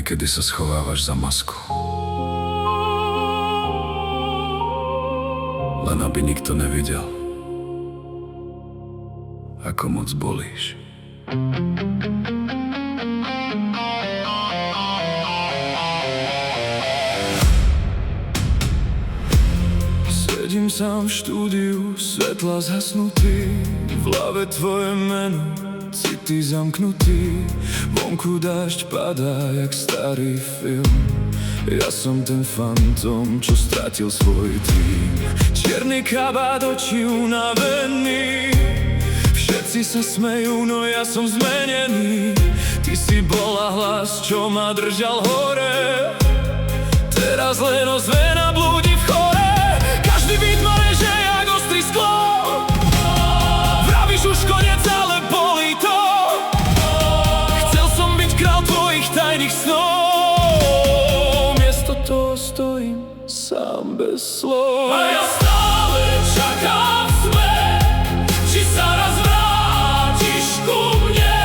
Niekedy sa schovávaš za masku, len aby nikto nevidel, ako moc bolíš. Sedím sám v štúdiu, svetla zhasnutý, v hlave tvoje meno, city zamknutý. Vonku dážď padá jak starý film. Ja som ten fantom, čo stratil svoj tým. Čierny kabát, oči unavený, všetci sa smejú, no ja som zmenený. Ty si bola hlas, čo ma držal hore, teraz len ozvena blúdi v chore. Každý beat ma reže jak ostrý sklo, vravíš už koniec, ale bolí to. Chcel som byť král tvojich tajných snov, miesto toho stojím sám bez slov. A ja stále čakám svet, či sa raz vrátiš ku mne.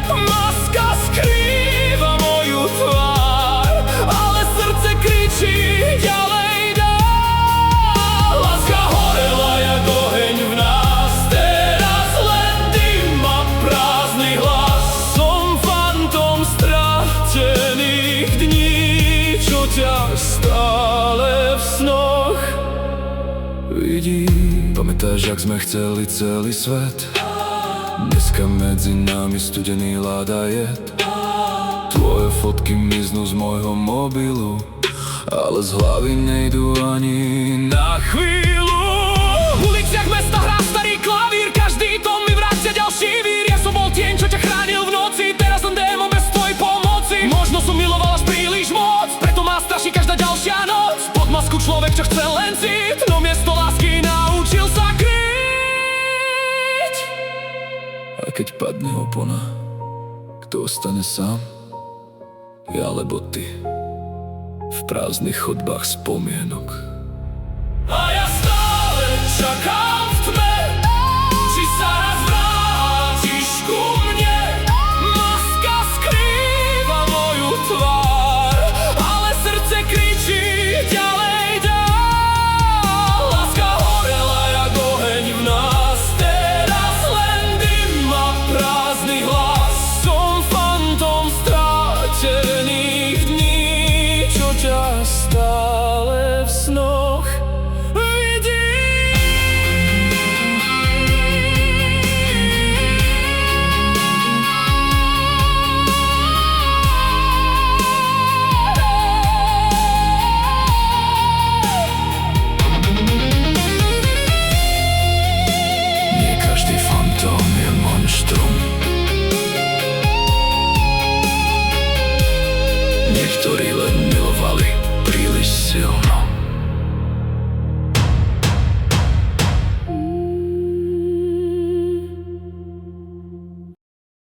Maska skrýva moju tvár, ale srdce kričí ďalej dál. Láska horela jak oheň v nás, teraz len dym a prázdny hlas. Som fantom stratených dní, čo ťa stále v snoch vidí. Pamätáš, jak sme chceli celý svet? Dneska medzi nami studený ľadajed. Tvoje fotky miznú z môjho mobilu, ale z hlavy nejdu ani na chvíľu. V uliciach mesta hrá starý klavír, každý tom mi vrácia ďalší vír. Ja som bol tieň, čo ťa chránil v noci, teraz len démon bez tvojej pomoci. Možno som miloval až príliš moc, preto ma straší každá ďalšia noc. Pod masku človek, čo chce len cit, no miesto lásky naučil sa kryť. A keď padne opona, kto ostane sám? Ja alebo ty, v prázdnych chodbách spomienok. A ja stále čakám